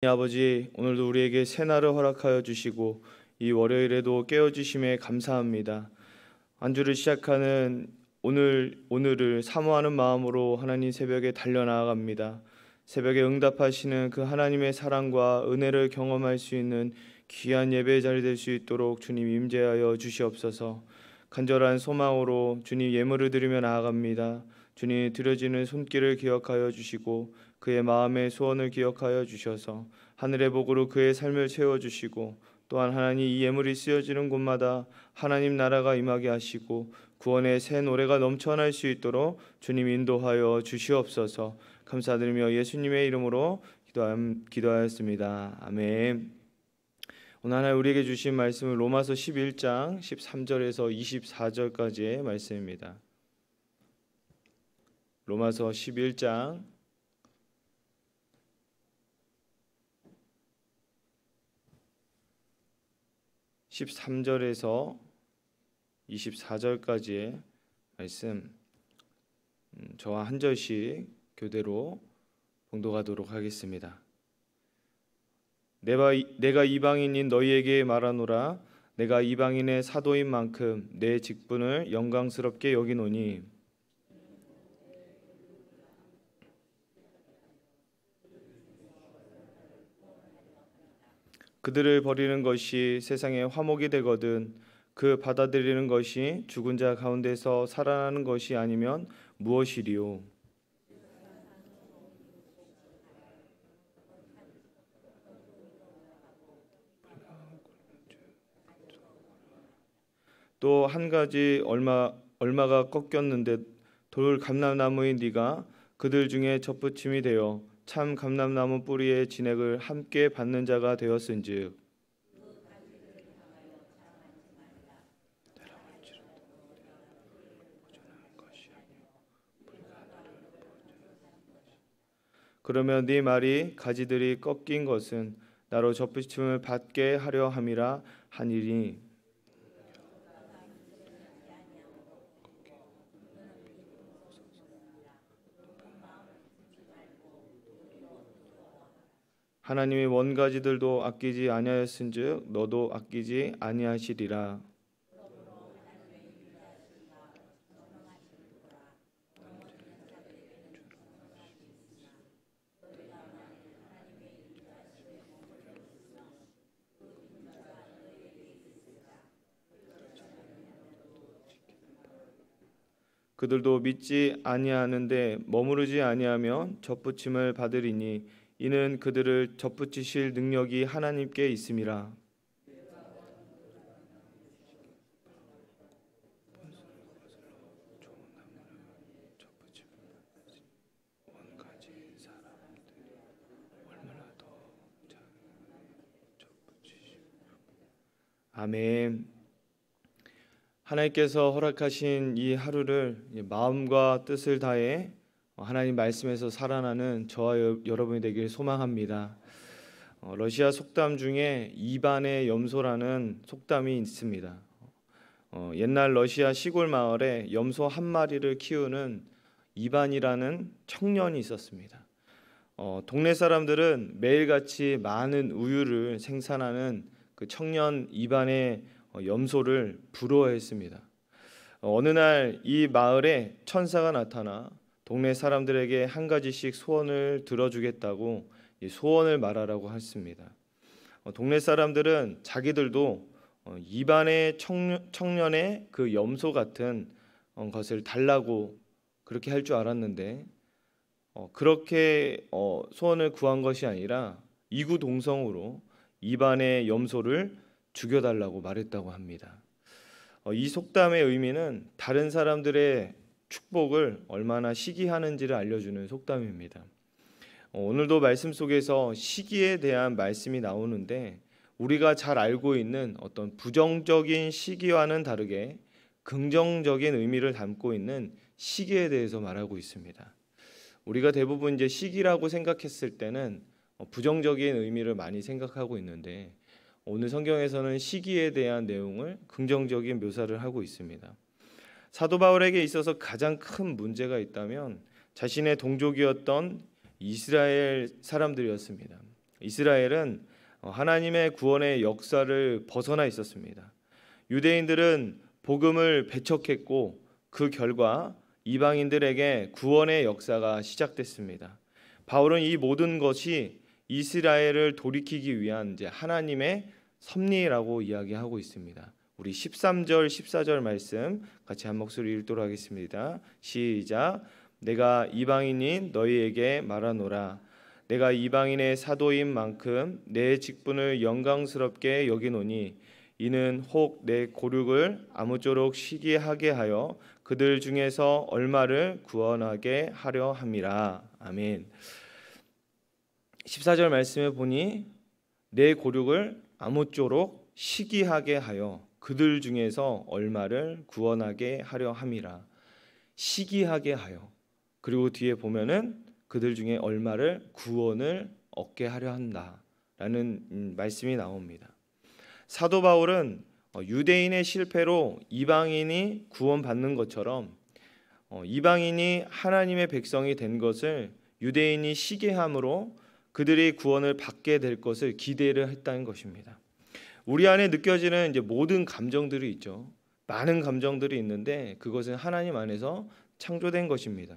아버지, 오늘도 우리에게 새날을 허락하여 주시고 이 월요일에도 깨워주심에 감사합니다. 한 주를 시작하는 오늘을 사모하는 마음으로 하나님 새벽에 달려나아갑니다. 새벽에 응답하시는 그 하나님의 사랑과 은혜를 경험할 수 있는 귀한 예배 자리 될 수 있도록 주님 임재하여 주시옵소서. 간절한 소망으로 주님 예물을 드리며 나아갑니다. 주님 드려지는 손길을 기억하여 주시고 그의 마음의 소원을 기억하여 주셔서 하늘의 복으로 그의 삶을 채워주시고 또한 하나님 이 예물이 쓰여지는 곳마다 하나님 나라가 임하게 하시고 구원의 새 노래가 넘쳐날 수 있도록 주님 인도하여 주시옵소서. 감사드리며 예수님의 이름으로 기도하였습니다. 아멘. 오늘 하나님 우리에게 주신 말씀은 로마서 11장 13절에서 24절까지의 말씀입니다. 로마서 11장 13절에서 24절까지의 말씀, 저와 한 절씩 교대로 봉독하도록 하겠습니다. 내가 이방인인 너희에게 말하노라. 내가 이방인의 사도인 만큼 내 직분을 영광스럽게 여기노니 그들을 버리는 것이 세상의 화목이 되거든 그 받아들이는 것이 죽은 자 가운데서 살아나는 것이 아니면 무엇이리요? 또 한 가지 얼마가 꺾였는데 돌 감람나무인 네가 그들 중에 접붙임이 되어 참 감람나무 뿌리의 진액을 함께 받는 자가 되었은즉 그러면 네 말이 가지들이 꺾인 것은 나로 접붙임을 받게 하려 함이라 하니니 하나님의 원가지들도 아끼지 아니하였은즉 너도 아끼지 아니하시리라. 그들도 믿지 아니하는데 머무르지 아니하며 접붙임을 받으리니 이는 그들을 접붙이실 능력이 하나님께 있음이라. 아멘. 하나님께서 허락하신 이 하루를 마음과 뜻을 다해 하나님 말씀에서 살아나는 저와 여러분이 되길 소망합니다. 러시아 속담 중에 이반의 염소라는 속담이 있습니다. 옛날 러시아 시골 마을에 염소 한 마리를 키우는 이반이라는 청년이 있었습니다. 동네 사람들은 매일같이 많은 우유를 생산하는 그 청년 이반의 염소를 부러워했습니다. 어느 날 이 마을에 천사가 나타나 동네 사람들에게 한 가지씩 소원을 들어주겠다고 소원을 말하라고 했습니다. 동네 사람들은 자기들도 이반의 청년의 그 염소 같은 것을 달라고 그렇게 할 줄 알았는데 그렇게 소원을 구한 것이 아니라 이구동성으로 이반의 염소를 죽여달라고 말했다고 합니다. 이 속담의 의미는 다른 사람들의 축복을 얼마나 시기하는지를 알려주는 속담입니다. 오늘도 말씀 속에서 시기에 대한 말씀이 나오는데 우리가 잘 알고 있는 어떤 부정적인 시기와는 다르게 긍정적인 의미를 담고 있는 시기에 대해서 말하고 있습니다. 우리가 대부분 이제 시기라고 생각했을 때는 부정적인 의미를 많이 생각하고 있는데 오늘 성경에서는 시기에 대한 내용을 긍정적인 묘사를 하고 있습니다. 사도 바울에게 있어서 가장 큰 문제가 있다면 자신의 동족이었던 이스라엘 사람들이었습니다. 이스라엘은 하나님의 구원의 역사를 벗어나 있었습니다. 유대인들은 복음을 배척했고 그 결과 이방인들에게 구원의 역사가 시작됐습니다. 바울은 이 모든 것이 이스라엘을 돌이키기 위한 하나님의 섭리라고 이야기하고 있습니다. 우리 13절 14절 말씀 같이 한 목소리 읽도록 하겠습니다. 시작. 내가 이방인인 너희에게 말하노라. 내가 이방인의 사도인 만큼 내 직분을 영광스럽게 여기노니 이는 혹 내 고륙을 아무쪼록 시기하게 하여 그들 중에서 얼마를 구원하게 하려 함이라. 아멘. 14절 말씀에 보니 내 고륙을 아무쪼록 시기하게 하여 그들 중에서 얼마를 구원하게 하려 함이라. 시기하게 하여, 그리고 뒤에 보면은 그들 중에 얼마를 구원을 얻게 하려 한다라는 말씀이 나옵니다. 사도 바울은 유대인의 실패로 이방인이 구원받는 것처럼 이방인이 하나님의 백성이 된 것을 유대인이 시기함으로 그들이 구원을 받게 될 것을 기대를 했다는 것입니다. 우리 안에 느껴지는 모든 감정들이 있죠. 많은 감정들이 있는데 그것은 하나님 안에서 창조된 것입니다.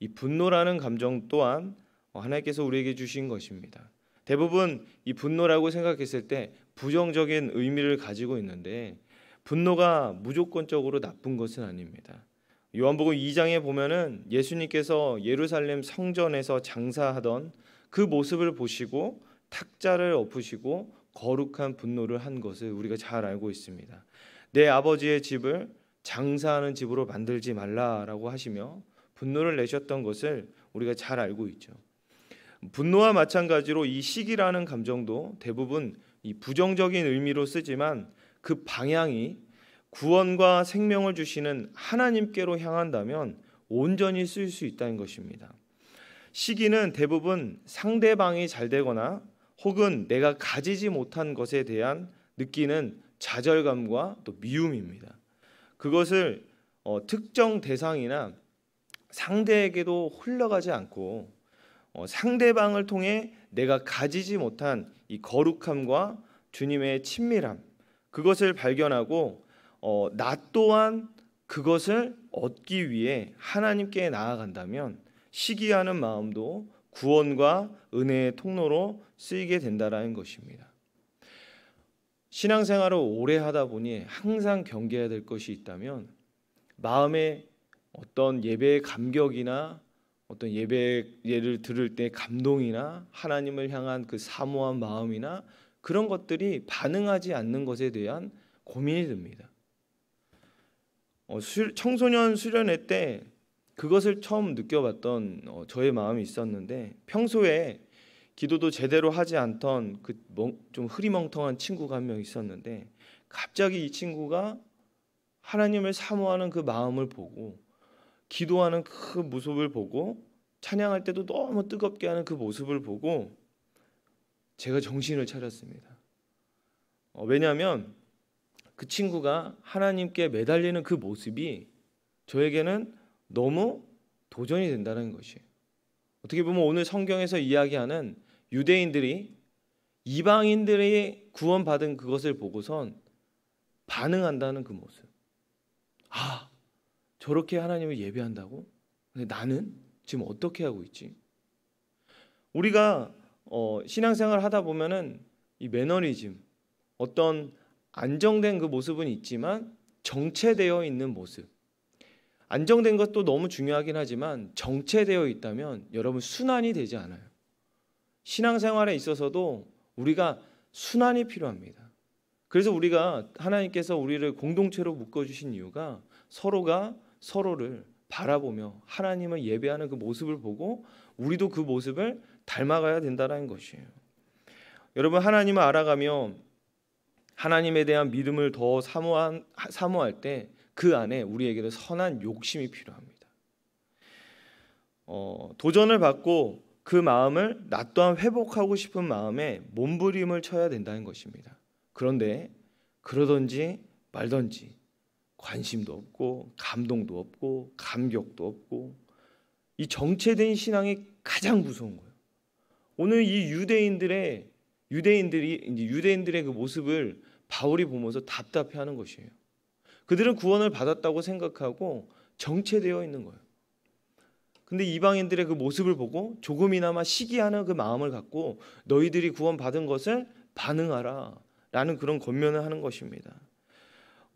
이 분노라는 감정 또한 하나님께서 우리에게 주신 것입니다. 대부분 이 분노라고 생각했을 때 부정적인 의미를 가지고 있는데 분노가 무조건적으로 나쁜 것은 아닙니다. 요한복음 2장에 보면은 예수님께서 예루살렘 성전에서 장사하던 그 모습을 보시고 탁자를 엎으시고 거룩한 분노를 한 것을 우리가 잘 알고 있습니다. 내 아버지의 집을 장사하는 집으로 만들지 말라라고 하시며 분노를 내셨던 것을 우리가 잘 알고 있죠. 분노와 마찬가지로 이 시기라는 감정도 대부분 이 부정적인 의미로 쓰지만 그 방향이 구원과 생명을 주시는 하나님께로 향한다면 온전히 쓸 수 있다는 것입니다. 시기는 대부분 상대방이 잘 되거나 혹은 내가 가지지 못한 것에 대한 느끼는 좌절감과 또 미움입니다. 그것을 특정 대상이나 상대에게도 흘러가지 않고 상대방을 통해 내가 가지지 못한 이 거룩함과 주님의 친밀함, 그것을 발견하고 나 또한 그것을 얻기 위해 하나님께 나아간다면 시기하는 마음도 구원과 은혜의 통로로 쓰이게 된다라는 것입니다. 신앙생활을 오래 하다 보니 항상 경계해야 될 것이 있다면 마음에 어떤 예배의 감격이나 어떤 예배를 들을 때 감동이나 하나님을 향한 그 사모한 마음이나 그런 것들이 반응하지 않는 것에 대한 고민이 듭니다. 청소년 수련회 때 그것을 처음 느껴봤던 저의 마음이 있었는데 평소에 기도도 제대로 하지 않던 그 좀 흐리멍텅한 친구가 한 명 있었는데 갑자기 이 친구가 하나님을 사모하는 그 마음을 보고 기도하는 그 모습을 보고 찬양할 때도 너무 뜨겁게 하는 그 모습을 보고 제가 정신을 차렸습니다. 왜냐하면 그 친구가 하나님께 매달리는 그 모습이 저에게는 너무 도전이 된다는 것이에요. 어떻게 보면 오늘 성경에서 이야기하는 유대인들이 이방인들이 구원받은 그것을 보고선 반응한다는 그 모습. 아, 저렇게 하나님을 예배한다고? 근데 나는 지금 어떻게 하고 있지? 우리가 신앙생활을 하다 보면은 이 매너리즘, 어떤 안정된 그 모습은 있지만 정체되어 있는 모습. 안정된 것도 너무 중요하긴 하지만 정체되어 있다면 여러분 순환이 되지 않아요. 신앙생활에 있어서도 우리가 순환이 필요합니다. 그래서 우리가 하나님께서 우리를 공동체로 묶어주신 이유가 서로가 서로를 바라보며 하나님을 예배하는 그 모습을 보고 우리도 그 모습을 닮아가야 된다는 것이에요. 여러분, 하나님을 알아가며 하나님에 대한 믿음을 더 사모할 때 그 안에 우리에게도 선한 욕심이 필요합니다. 도전을 받고 그 마음을 나 또한 회복하고 싶은 마음에 몸부림을 쳐야 된다는 것입니다. 그런데 그러든지 말든지 관심도 없고 감동도 없고 감격도 없고 이 정체된 신앙이 가장 무서운 거예요. 오늘 이 유대인들의 그 모습을 바울이 보면서 답답해하는 것이에요. 그들은 구원을 받았다고 생각하고 정체되어 있는 거예요. 근데 이방인들의 그 모습을 보고 조금이나마 시기하는 그 마음을 갖고 너희들이 구원받은 것을 반응하라 라는 그런 권면을 하는 것입니다.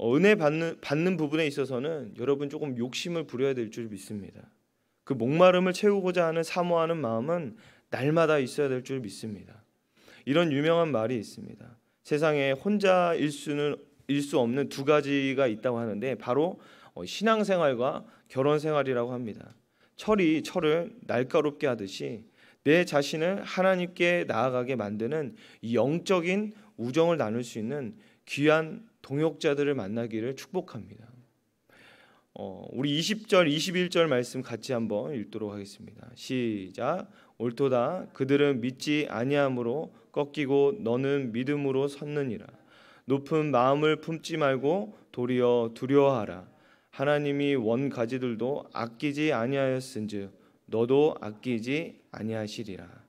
은혜 받는 부분에 있어서는 여러분 조금 욕심을 부려야 될 줄 믿습니다. 그 목마름을 채우고자 하는 사모하는 마음은 날마다 있어야 될 줄 믿습니다. 이런 유명한 말이 있습니다. 세상에 혼자일 수 없는 두 가지가 있다고 하는데 바로 신앙생활과 결혼생활이라고 합니다. 철이 철을 날카롭게 하듯이 내 자신을 하나님께 나아가게 만드는 이 영적인 우정을 나눌 수 있는 귀한 동역자들을 만나기를 축복합니다. 우리 20절, 21절 말씀 같이 한번 읽도록 하겠습니다. 시작. 옳도다. 그들은 믿지 아니함으로 꺾이고 너는 믿음으로 섰느니라. 높은 마음을 품지 말고 도리어 두려워하라. 하나님이 원 가지들도 아끼지 아니하였은즉 너도 아끼지 아니하시리라.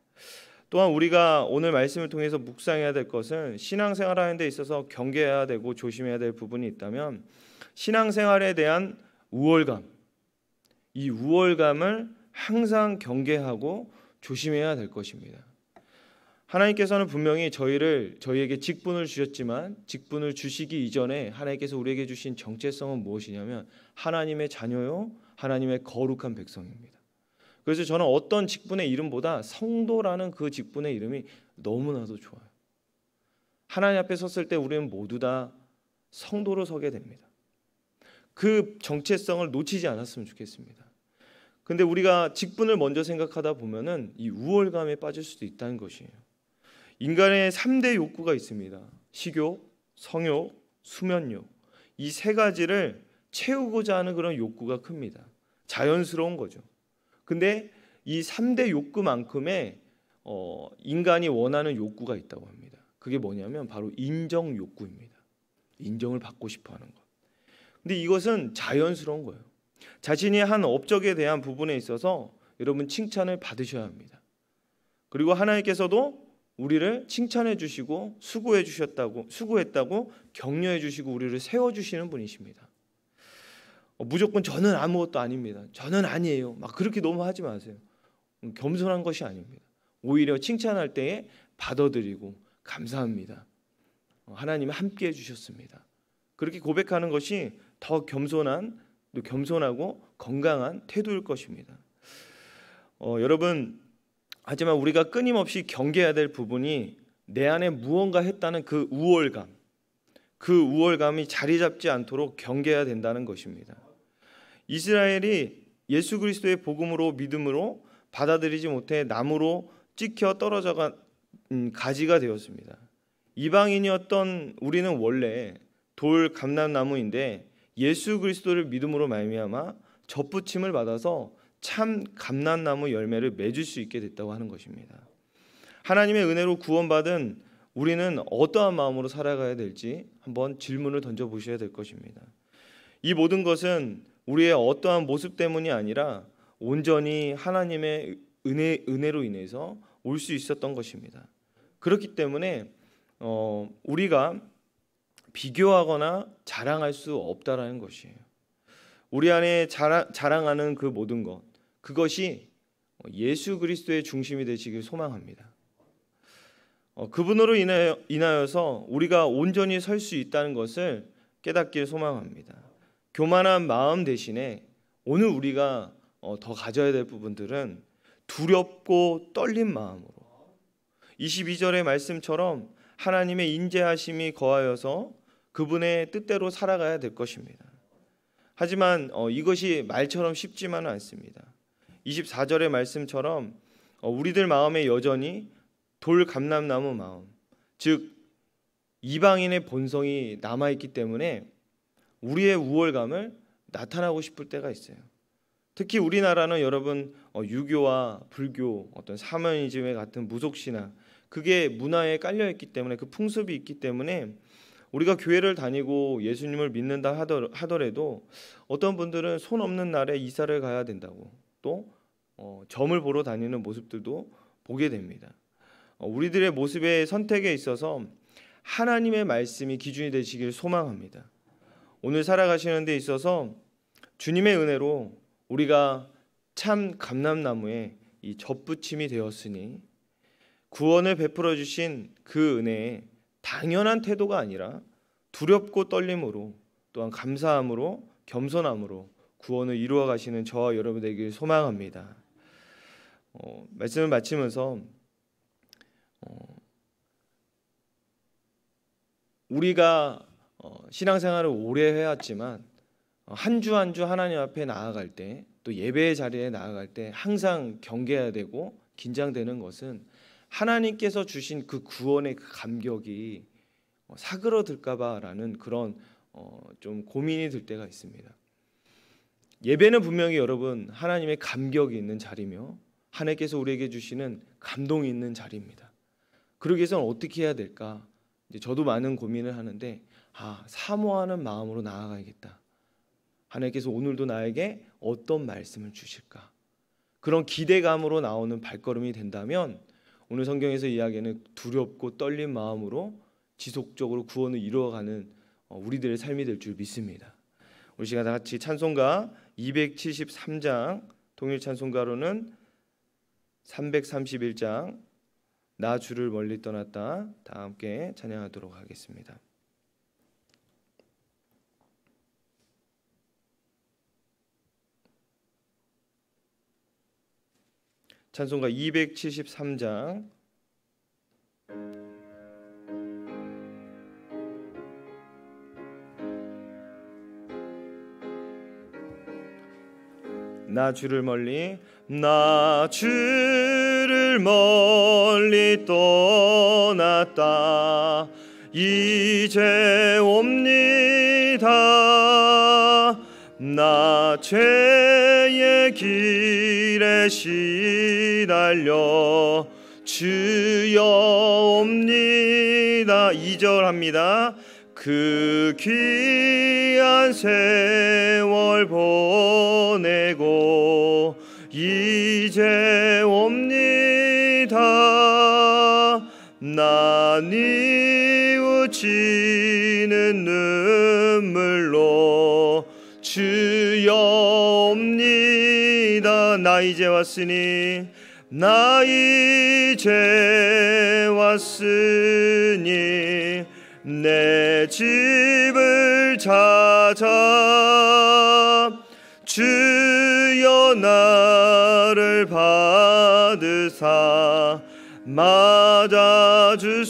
또한 우리가 오늘 말씀을 통해서 묵상해야 될 것은 신앙생활하는 데 있어서 경계해야 되고 조심해야 될 부분이 있다면 신앙생활에 대한 우월감, 이 우월감을 항상 경계하고 조심해야 될 것입니다. 하나님께서는 분명히 저희에게 직분을 주셨지만 직분을 주시기 이전에 하나님께서 우리에게 주신 정체성은 무엇이냐면 하나님의 자녀요, 하나님의 거룩한 백성입니다. 그래서 저는 어떤 직분의 이름보다 성도라는 그 직분의 이름이 너무나도 좋아요. 하나님 앞에 섰을 때 우리는 모두 다 성도로 서게 됩니다. 그 정체성을 놓치지 않았으면 좋겠습니다. 근데 우리가 직분을 먼저 생각하다 보면은 이 우월감에 빠질 수도 있다는 것이에요. 인간의 3대 욕구가 있습니다. 식욕, 성욕, 수면욕. 이 세 가지를 채우고자 하는 그런 욕구가 큽니다. 자연스러운 거죠. 근데 이 3대 욕구만큼의 인간이 원하는 욕구가 있다고 합니다. 그게 뭐냐면 바로 인정 욕구입니다. 인정을 받고 싶어 하는 것. 근데 이것은 자연스러운 거예요. 자신이 한 업적에 대한 부분에 있어서 여러분 칭찬을 받으셔야 합니다. 그리고 하나님께서도 우리를 칭찬해 주시고 수고했다고 격려해 주시고 우리를 세워 주시는 분이십니다. 무조건 저는 아무것도 아닙니다. 저는 아니에요. 막 그렇게 너무 하지 마세요. 겸손한 것이 아닙니다. 오히려 칭찬할 때에 받아들이고 감사합니다. 하나님이 함께 해주셨습니다. 그렇게 고백하는 것이 더 겸손하고 건강한 태도일 것입니다. 여러분, 하지만 우리가 끊임없이 경계해야 될 부분이 내 안에 무언가 했다는 그 우월감이 자리 잡지 않도록 경계해야 된다는 것입니다. 이스라엘이 예수 그리스도의 복음으로 믿음으로 받아들이지 못해 나무로 찍혀 떨어져간 가지가 되었습니다. 이방인이었던 우리는 원래 돌 감람나무인데 예수 그리스도를 믿음으로 말미암아 접붙임을 받아서 참 감람나무 열매를 맺을 수 있게 됐다고 하는 것입니다. 하나님의 은혜로 구원받은 우리는 어떠한 마음으로 살아가야 될지 한번 질문을 던져보셔야 될 것입니다. 이 모든 것은 우리의 어떠한 모습 때문이 아니라 온전히 하나님의 은혜로 인해서 올 수 있었던 것입니다. 그렇기 때문에 우리가 비교하거나 자랑할 수 없다라는 것이에요. 우리 안에 자랑하는 그 모든 것, 그것이 예수 그리스도의 중심이 되시길 소망합니다. 그분으로 인하여서 우리가 온전히 설 수 있다는 것을 깨닫길 소망합니다. 교만한 마음 대신에 오늘 우리가 더 가져야 될 부분들은 두렵고 떨린 마음으로 22절의 말씀처럼 하나님의 인재하심이 거하여서 그분의 뜻대로 살아가야 될 것입니다. 하지만 이것이 말처럼 쉽지만은 않습니다. 24절의 말씀처럼 우리들 마음에 여전히 돌 감람나무 마음, 즉 이방인의 본성이 남아있기 때문에 우리의 우월감을 나타나고 싶을 때가 있어요. 특히 우리나라는 여러분 유교와 불교, 어떤 사머니즘의 같은 무속신앙, 그게 문화에 깔려있기 때문에 그 풍습이 있기 때문에 우리가 교회를 다니고 예수님을 믿는다 하더라도 어떤 분들은 손 없는 날에 이사를 가야 된다고 또 점을 보러 다니는 모습들도 보게 됩니다. 우리들의 모습의 선택에 있어서 하나님의 말씀이 기준이 되시길 소망합니다. 오늘 살아가시는 데 있어서 주님의 은혜로 우리가 참 감람나무에 이 접붙임이 되었으니 구원을 베풀어 주신 그 은혜에 당연한 태도가 아니라 두렵고 떨림으로 또한 감사함으로 겸손함으로 구원을 이루어 가시는 저와 여러분 되길 소망합니다. 말씀을 마치면서 우리가 신앙생활을 오래 해왔지만 한 주 한 주 하나님 앞에 나아갈 때 또 예배의 자리에 나아갈 때 항상 경계해야 되고 긴장되는 것은 하나님께서 주신 그 구원의 그 감격이 사그러들까봐라는 그런 좀 고민이 들 때가 있습니다. 예배는 분명히 여러분 하나님의 감격이 있는 자리며 하나님께서 우리에게 주시는 감동이 있는 자리입니다. 그러기 위해서는 어떻게 해야 될까? 이제 저도 많은 고민을 하는데 사모하는 마음으로 나아가야겠다. 하나님께서 오늘도 나에게 어떤 말씀을 주실까? 그런 기대감으로 나오는 발걸음이 된다면 오늘 성경에서 이야기하는 두렵고 떨린 마음으로 지속적으로 구원을 이루어가는 우리들의 삶이 될 줄 믿습니다. 우리 시간 다 같이 찬송가 273장 통일 찬송가로는 331장 나 주를 멀리 떠났다 다 함께 찬양하도록 하겠습니다. 찬송가 273장 나 주를 멀리 떠났다 이제 옵니다 나 죄의 길에 시달려 주여 옵니다 2절 합니다 그 귀한 세월 보내고 이제 옵니다 나 뉘우치는 눈물로 주여 옵니다 나 이제 왔으니 내 집을 찾아 주여 나를 받으사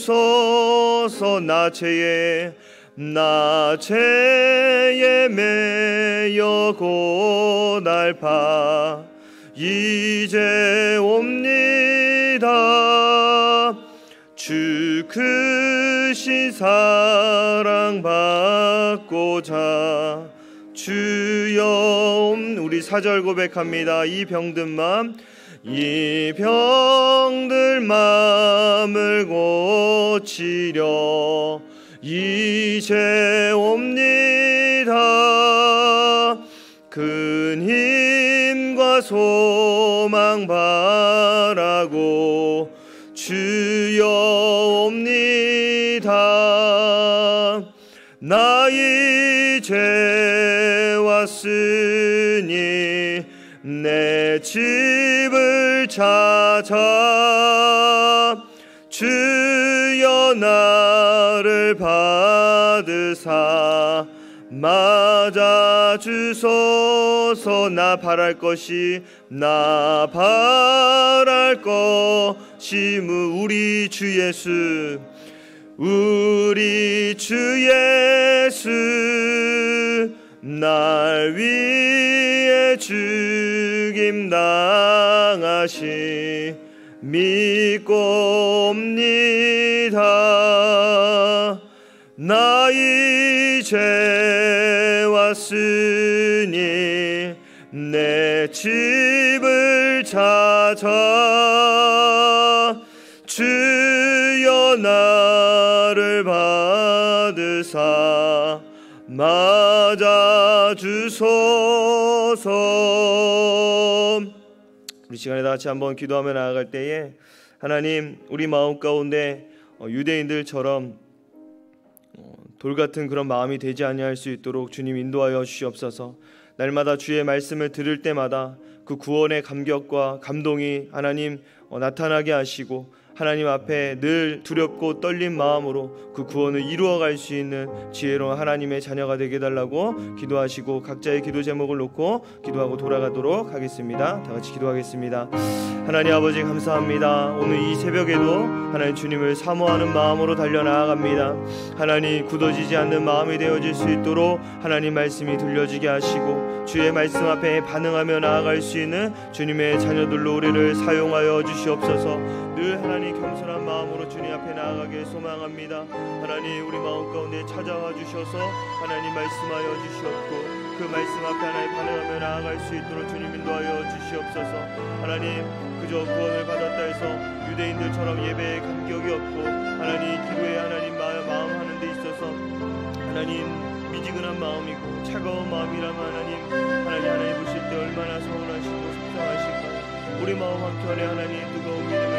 맞아주소서 나 죄에 매여 고달파 이제 옵니다 주 크신 사랑 받고자 주여 우리 4절 고백합니다 이 병들 맘을 고치려 이제 옵니다 큰 힘과 소망 바라고 주여 옵니다 나 이제 왔으니 내 집을 찾아 주여 나를 받으사 맞아주소서 나 바랄 것이 우리 주 예수 날 위해 죽임 당하시 믿고 옵니다 나 이제 왔으니 내 집을 찾아 주여 나를 받으사 맞아주소서 우리 시간에 다 같이 한번 기도하며 나아갈 때에 하나님, 우리 마음 가운데 유대인들처럼 돌같은 그런 마음이 되지 아니할 수 있도록 주님 인도하여 주시옵소서. 날마다 주의 말씀을 들을 때마다 그 구원의 감격과 감동이 하나님 나타나게 하시고, 하나님 앞에 늘 두렵고 떨린 마음으로 그 구원을 이루어갈 수 있는 지혜로운 하나님의 자녀가 되게 해달라고 기도하시고, 각자의 기도 제목을 놓고 기도하고 돌아가도록 하겠습니다. 다 같이 기도하겠습니다. 하나님 아버지, 감사합니다. 오늘 이 새벽에도 하나님 주님을 사모하는 마음으로 달려나아갑니다. 하나님, 굳어지지 않는 마음이 되어질 수 있도록 하나님 말씀이 들려지게 하시고, 주의 말씀 앞에 반응하며 나아갈 수 있는 주님의 자녀들로 우리를 사용하여 주시옵소서. 늘 하나님 겸손한 마음으로 주님 앞에 나아가길 소망합니다. 하나님, 우리 마음 가운데 찾아와 주셔서 하나님 말씀하여 주시옵고, 그 말씀 앞에 하나님 반응하며 나아갈 수 있도록 주님 인도하여 주시옵소서. 하나님, 그저 구원을 받았다 해서 유대인들처럼 예배에 감격이 없고, 하나님 기도에 하나님 마음 하는 데 있어서 하나님 미지근한 마음이고 차가운 마음이라면 하나님 보실 때 얼마나 서운하시고 속상하실까요? 우리 마음 한켠에 하나님 뜨거운 믿음의